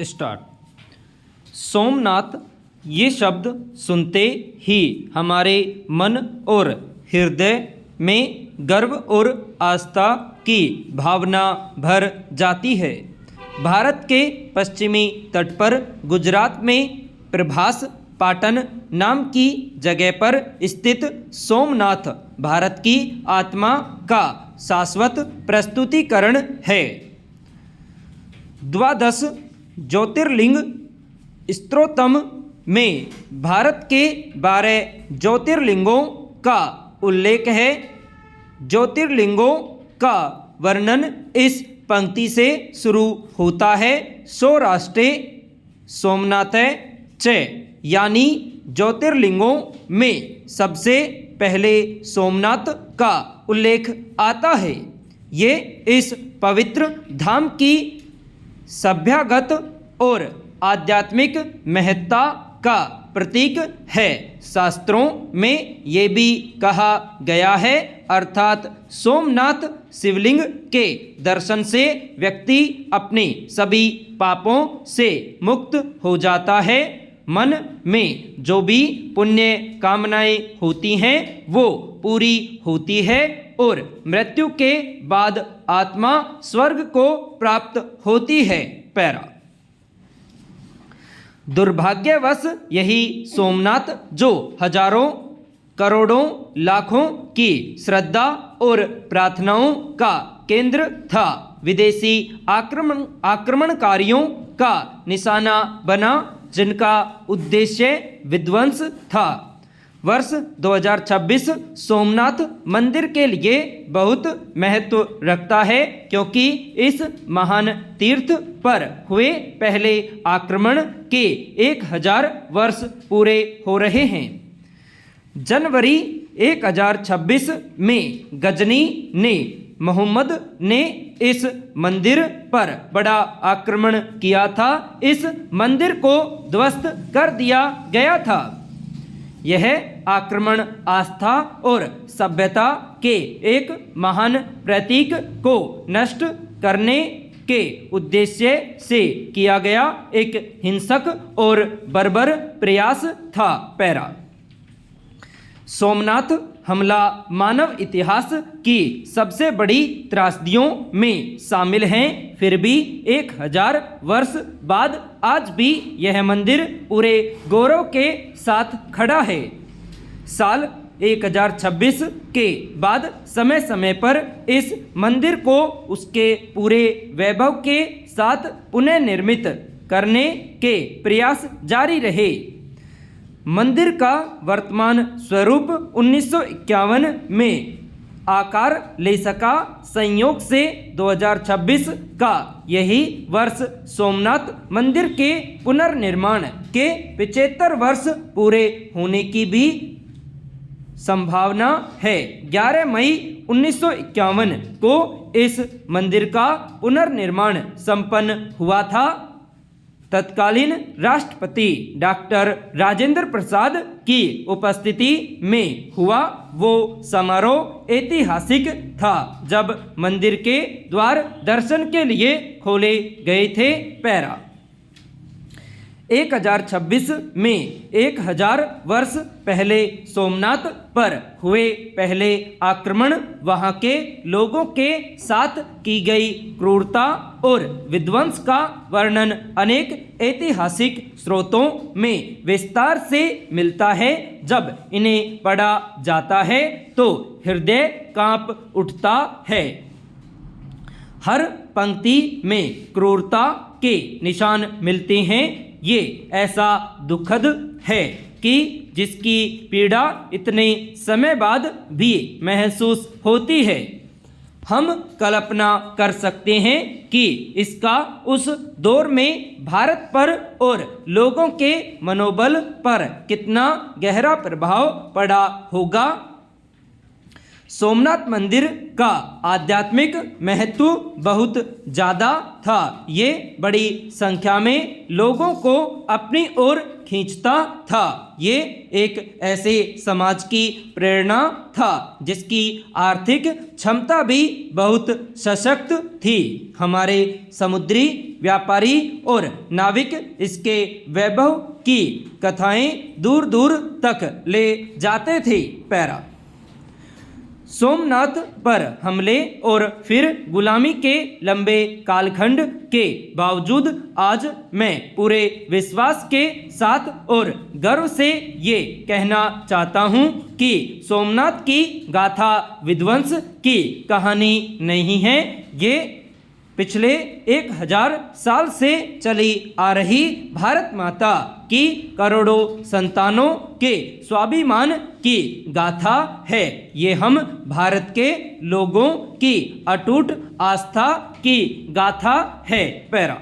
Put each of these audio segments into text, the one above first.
Start. Somnath ये शब्द सुनते ही हमारे मन और हृदय में गर्व और आस्था की भावना भर जाती है। भारत के पश्चिमी तट पर गुजरात में प्रभास पाटन नाम की जगह पर स्थित सोमनाथ भारत की आत्मा का शाश्वत प्रस्तुतिकरण है। द्वादश ज्योतिर्लिंग स्तोत्रम में भारत के 12 ज्योतिर्लिंगों का उल्लेख है। ज्योतिर्लिंगों का वर्णन इस पंक्ति से शुरू होता है, सौराष्ट्रे सोमनाथ च, यानी ज्योतिर्लिंगों में सबसे पहले सोमनाथ का उल्लेख आता है। ये इस पवित्र धाम की सभ्यगत और आध्यात्मिक महत्ता का प्रतीक है। शास्त्रों में ये भी कहा गया है, अर्थात सोमनाथ शिवलिंग के दर्शन से व्यक्ति अपने सभी पापों से मुक्त हो जाता है। मन में जो भी पुण्य कामनाएं होती हैं वो पूरी होती है और मृत्यु के बाद आत्मा स्वर्ग को प्राप्त होती है। पैरा। दुर्भाग्यवश यही सोमनाथ जो हजारों करोड़ों लाखों की श्रद्धा और प्रार्थनाओं का केंद्र था, विदेशी आक्रमणकारियों का निशाना बना, जिनका उद्देश्य विध्वंस था। वर्ष 2026 सोमनाथ मंदिर के लिए बहुत महत्व रखता है, क्योंकि इस महान तीर्थ पर हुए पहले आक्रमण के 1000 वर्ष पूरे हो रहे हैं। जनवरी 1026 में गजनी ने मोहम्मद ने इस मंदिर पर बड़ा आक्रमण किया था। इस मंदिर को ध्वस्त कर दिया गया था। यह आक्रमण आस्था और सभ्यता के एक महान प्रतीक को नष्ट करने के उद्देश्य से किया गया एक हिंसक और बर्बर प्रयास था। पैरा। सोमनाथ हमला मानव इतिहास की सबसे बड़ी त्रासदियों में शामिल हैं। फिर भी 1000 वर्ष बाद आज भी यह मंदिर पूरे गौरव के साथ खड़ा है। साल 1026 के बाद समय समय पर इस मंदिर को उसके पूरे वैभव के साथ पुनः निर्मित करने के प्रयास जारी रहे। मंदिर का वर्तमान स्वरूप 1951 में आकार ले सका। संयोग से 2026 का यही वर्ष सोमनाथ मंदिर के पुनर्निर्माण के 75 वर्ष पूरे होने की भी संभावना है। 11 मई 1951 को इस मंदिर का पुनर्निर्माण संपन्न हुआ था। तत्कालीन राष्ट्रपति डॉक्टर राजेंद्र प्रसाद की उपस्थिति में हुआ वो समारोह ऐतिहासिक था, जब मंदिर के द्वार दर्शन के लिए खोले गए थे। पैरा। 1026 में 1000 वर्ष पहले सोमनाथ पर हुए पहले आक्रमण वहां के लोगों के साथ की गई क्रूरता और विध्वंस का वर्णन अनेक ऐतिहासिक स्रोतों में विस्तार से मिलता है। जब इन्हें पढ़ा जाता है तो हृदय कांप उठता है। हर पंक्ति में क्रूरता के निशान मिलते हैं। ये ऐसा दुखद है कि जिसकी पीड़ा इतने समय बाद भी महसूस होती है। हम कल्पना कर सकते हैं कि इसका उस दौर में भारत पर और लोगों के मनोबल पर कितना गहरा प्रभाव पड़ा होगा। सोमनाथ मंदिर का आध्यात्मिक महत्व बहुत ज़्यादा था। ये बड़ी संख्या में लोगों को अपनी ओर खींचता था। ये एक ऐसे समाज की प्रेरणा था जिसकी आर्थिक क्षमता भी बहुत सशक्त थी। हमारे समुद्री व्यापारी और नाविक इसके वैभव की कथाएं दूर दूर तक ले जाते थे। पैरा सोमनाथ पर हमले और फिर गुलामी के लंबे कालखंड के बावजूद आज मैं पूरे विश्वास के साथ और गर्व से ये कहना चाहता हूँ कि सोमनाथ की गाथा विध्वंस की कहानी नहीं है। ये पिछले 1000 साल से चली आ रही भारत माता की करोड़ों संतानों के स्वाभिमान की गाथा है। ये हम भारत के लोगों की अटूट आस्था की गाथा है। पैरा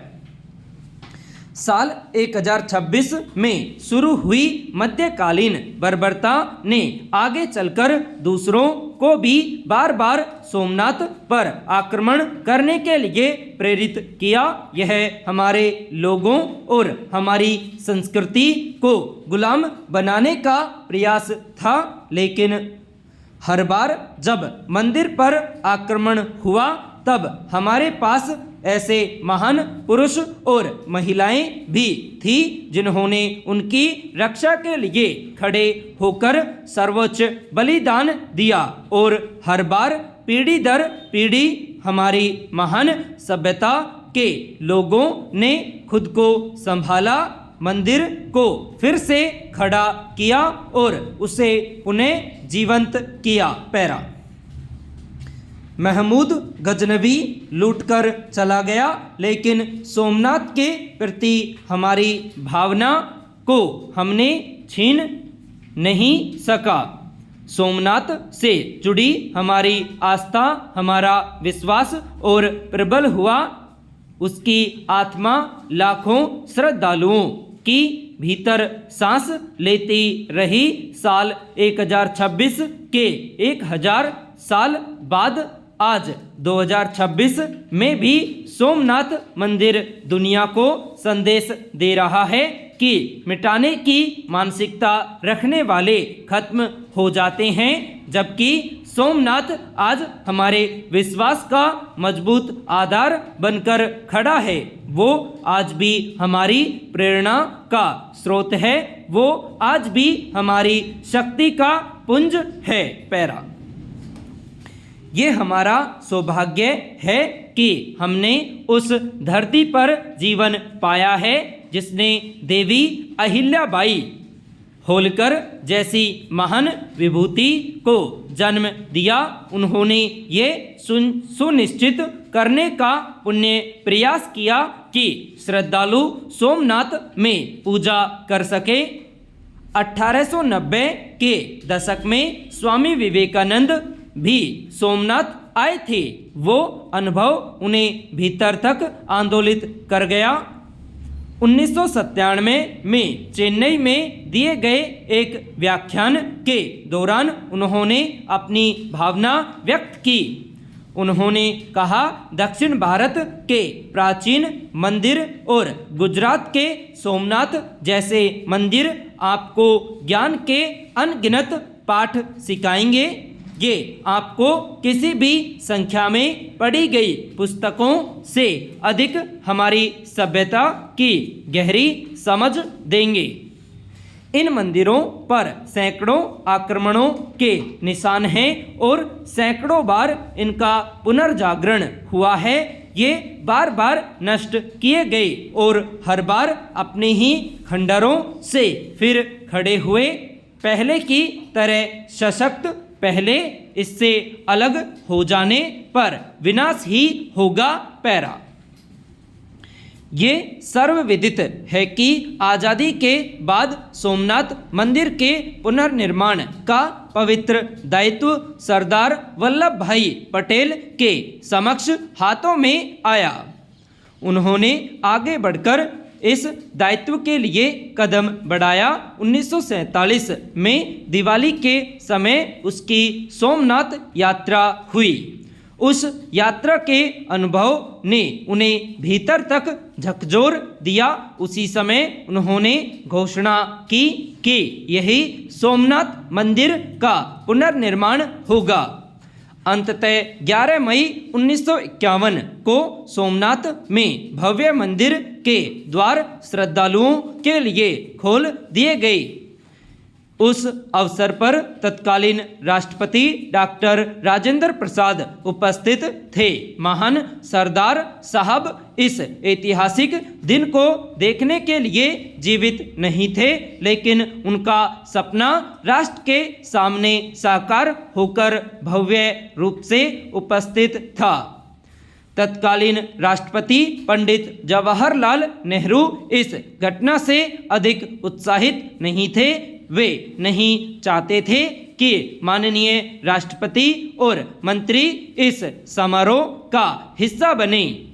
साल 1026 में शुरू हुई मध्यकालीन बर्बरता ने आगे चलकर दूसरों को भी बार बार सोमनाथ पर आक्रमण करने के लिए प्रेरित किया। यह हमारे लोगों और हमारी संस्कृति को गुलाम बनाने का प्रयास था, लेकिन हर बार जब मंदिर पर आक्रमण हुआ तब हमारे पास ऐसे महान पुरुष और महिलाएं भी थी जिन्होंने उनकी रक्षा के लिए खड़े होकर सर्वोच्च बलिदान दिया और हर बार पीढ़ी दर पीढ़ी हमारी महान सभ्यता के लोगों ने खुद को संभाला, मंदिर को फिर से खड़ा किया और उसे पुनः जीवंत किया। पैरा महमूद गजनवी लूटकर चला गया, लेकिन सोमनाथ के प्रति हमारी भावना को हमने छीन नहीं सका। सोमनाथ से जुड़ी हमारी आस्था, हमारा विश्वास और प्रबल हुआ। उसकी आत्मा लाखों श्रद्धालुओं की भीतर सांस लेती रही। साल 1026 के 1000 साल बाद आज 2026 में भी सोमनाथ मंदिर दुनिया को संदेश दे रहा है कि मिटाने की मानसिकता रखने वाले खत्म हो जाते हैं, जबकि सोमनाथ आज हमारे विश्वास का मजबूत आधार बनकर खड़ा है। वो आज भी हमारी प्रेरणा का स्रोत है, वो आज भी हमारी शक्ति का पुंज है। पैरा ये हमारा सौभाग्य है कि हमने उस धरती पर जीवन पाया है जिसने देवी अहिल्याबाई होलकर जैसी महान विभूति को जन्म दिया। उन्होंने ये सुनिश्चित करने का पुण्य प्रयास किया कि श्रद्धालु सोमनाथ में पूजा कर सके। 1890 के दशक में स्वामी विवेकानंद भी सोमनाथ आए थे। वो अनुभव उन्हें भीतर तक आंदोलित कर गया। 1997 में चेन्नई में दिए गए एक व्याख्यान के दौरान उन्होंने अपनी भावना व्यक्त की। उन्होंने कहा, दक्षिण भारत के प्राचीन मंदिर और गुजरात के सोमनाथ जैसे मंदिर आपको ज्ञान के अनगिनत पाठ सिखाएंगे। ये आपको किसी भी संख्या में पढ़ी गई पुस्तकों से अधिक हमारी सभ्यता की गहरी समझ देंगे। इन मंदिरों पर सैकड़ों आक्रमणों के निशान हैं और सैकड़ों बार इनका पुनर्जागरण हुआ है। ये बार बार नष्ट किए गए और हर बार अपने ही खंडरों से फिर खड़े हुए, पहले की तरह सशक्त। पहले इससे अलग हो जाने पर विनाश ही होगा। पैरा ये सर्वविदित है कि आज़ादी के बाद सोमनाथ मंदिर के पुनर्निर्माण का पवित्र दायित्व सरदार वल्लभ भाई पटेल के समक्ष हाथों में आया। उन्होंने आगे बढ़कर इस दायित्व के लिए कदम बढ़ाया। 1947 में दिवाली के समय उसकी सोमनाथ यात्रा हुई। उस यात्रा के अनुभव ने उन्हें भीतर तक झकझोर दिया। उसी समय उन्होंने घोषणा की कि यही सोमनाथ मंदिर का पुनर्निर्माण होगा। अंततः 11 मई 1951 को सोमनाथ में भव्य मंदिर के द्वार श्रद्धालुओं के लिए खोल दिए गए। उस अवसर पर तत्कालीन राष्ट्रपति डॉक्टर राजेंद्र प्रसाद उपस्थित थे। महान सरदार साहब इस ऐतिहासिक दिन को देखने के लिए जीवित नहीं थे, लेकिन उनका सपना राष्ट्र के सामने साकार होकर भव्य रूप से उपस्थित था। तत्कालीन राष्ट्रपति पंडित जवाहरलाल नेहरू इस घटना से अधिक उत्साहित नहीं थे। वे नहीं चाहते थे कि माननीय राष्ट्रपति और मंत्री इस समारोह का हिस्सा बने।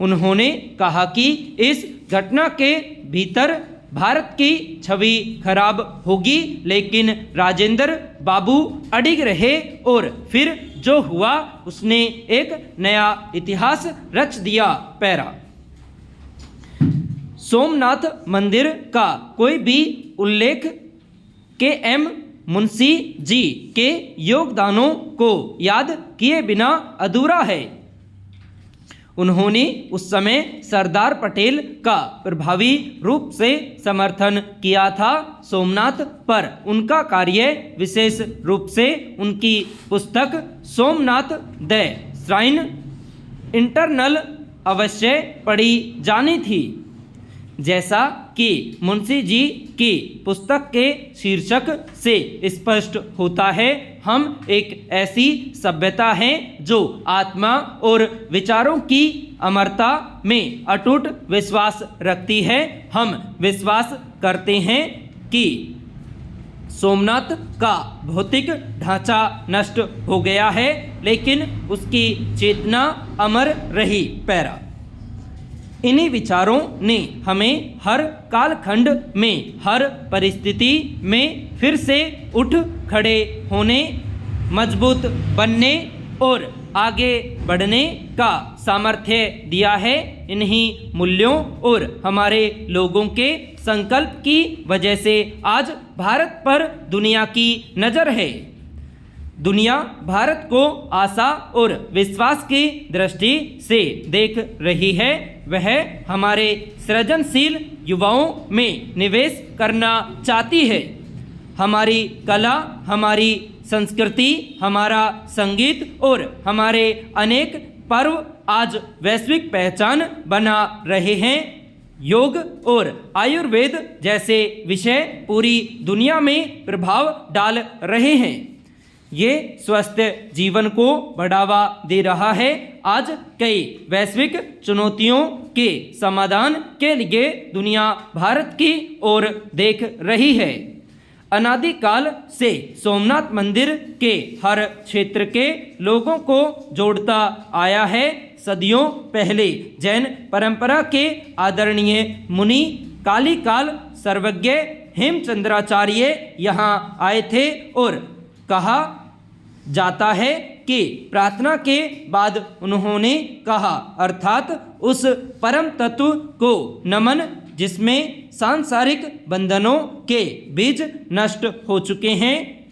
उन्होंने कहा कि इस घटना के भीतर भारत की छवि खराब होगी, लेकिन राजेंद्र बाबू अडिग रहे और फिर जो हुआ उसने एक नया इतिहास रच दिया। पैरा सोमनाथ मंदिर का कोई भी उल्लेख के.एम. मुंशी जी के योगदानों को याद किए बिना अधूरा है। उन्होंने उस समय सरदार पटेल का प्रभावी रूप से समर्थन किया था। सोमनाथ पर उनका कार्य विशेष रूप से उनकी पुस्तक सोमनाथ द श्राइन इंटरनल अवश्य पढ़ी जानी थी। जैसा कि मुंशी जी की पुस्तक के शीर्षक से स्पष्ट होता है, हम एक ऐसी सभ्यता हैं जो आत्मा और विचारों की अमरता में अटूट विश्वास रखती है। हम विश्वास करते हैं कि सोमनाथ का भौतिक ढांचा नष्ट हो गया है, लेकिन उसकी चेतना अमर रही। पैरा इन्हीं विचारों ने हमें हर कालखंड में हर परिस्थिति में फिर से उठ खड़े होने, मजबूत बनने और आगे बढ़ने का सामर्थ्य दिया है। इन्हीं मूल्यों और हमारे लोगों के संकल्प की वजह से आज भारत पर दुनिया की नज़र है। दुनिया भारत को आशा और विश्वास की दृष्टि से देख रही है। वह हमारे सृजनशील युवाओं में निवेश करना चाहती है। हमारी कला, हमारी संस्कृति, हमारा संगीत और हमारे अनेक पर्व आज वैश्विक पहचान बना रहे हैं। योग और आयुर्वेद जैसे विषय पूरी दुनिया में प्रभाव डाल रहे हैं। ये स्वस्थ जीवन को बढ़ावा दे रहा है। आज कई वैश्विक चुनौतियों के समाधान के लिए दुनिया भारत की ओर देख रही है। अनादिकाल से सोमनाथ मंदिर के हर क्षेत्र के लोगों को जोड़ता आया है। सदियों पहले जैन परंपरा के आदरणीय मुनि कालीकाल सर्वज्ञ हेमचंद्राचार्य यहाँ आए थे और कहा जाता है कि प्रार्थना के बाद उन्होंने कहा, अर्थात उस परम तत्व को नमन जिसमें सांसारिक बंधनों के बीज नष्ट हो चुके हैं,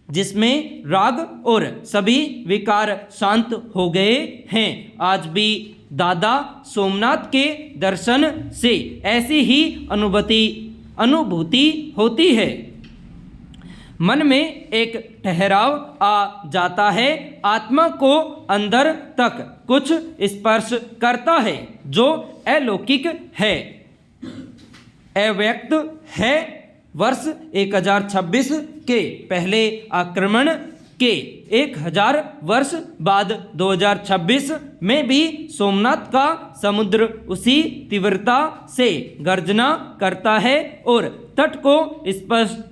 जिसमें राग और सभी विकार शांत हो गए हैं। आज भी दादा सोमनाथ के दर्शन से ऐसी ही अनुभूति होती है। मन में एक ठहराव आ जाता है। आत्मा को अंदर तक कुछ स्पर्श करता है जो अलौकिक है, अव्यक्त है। वर्ष 1026 के पहले आक्रमण के 1000 वर्ष बाद 2026 में भी सोमनाथ का समुद्र उसी तीव्रता से गर्जना करता है और तट को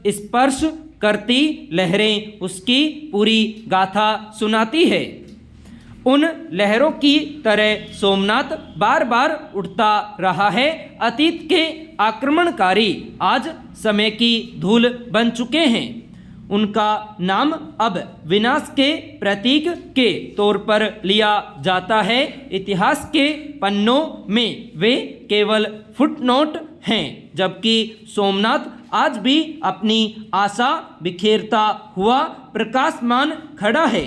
स्पर्श करती लहरें उसकी पूरी गाथा सुनाती है। उन लहरों की तरह सोमनाथ बार बार उठता रहा है। अतीत के आक्रमणकारी आज समय की धूल बन चुके हैं। उनका नाम अब विनाश के प्रतीक के तौर पर लिया जाता है। इतिहास के पन्नों में वे केवल फुटनोट हैं, जबकि सोमनाथ आज भी अपनी आशा बिखेरता हुआ प्रकाशमान खड़ा है।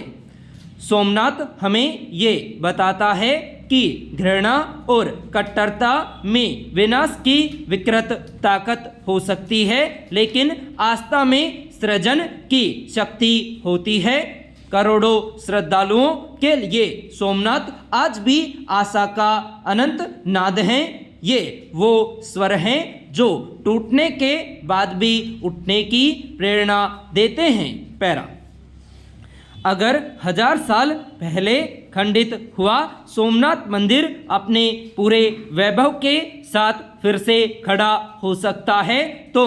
सोमनाथ हमें ये बताता है कि घृणा और कट्टरता में विनाश की विकृत ताकत हो सकती है, लेकिन आस्था में सृजन की शक्ति होती है। करोड़ों श्रद्धालुओं के लिए सोमनाथ आज भी आशा का अनंत नाद हैं। ये वो स्वर हैं जो टूटने के बाद भी उठने की प्रेरणा देते हैं। पैरा, अगर 1000 साल पहले खंडित हुआ सोमनाथ मंदिर अपने पूरे वैभव के साथ फिर से खड़ा हो सकता है, तो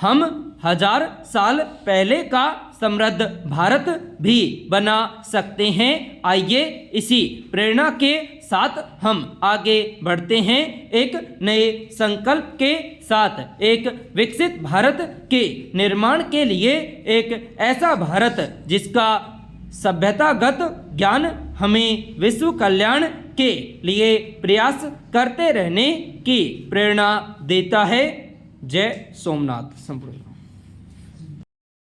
हम 1000 साल पहले का समृद्ध भारत भी बना सकते हैं। आइए इसी प्रेरणा के साथ हम आगे बढ़ते हैं, एक नए संकल्प के साथ, एक विकसित भारत के निर्माण के लिए, एक ऐसा भारत जिसका सभ्यतागत ज्ञान हमें विश्व कल्याण के लिए प्रयास करते रहने की प्रेरणा देता है। जय सोमनाथ। संपूर्ण।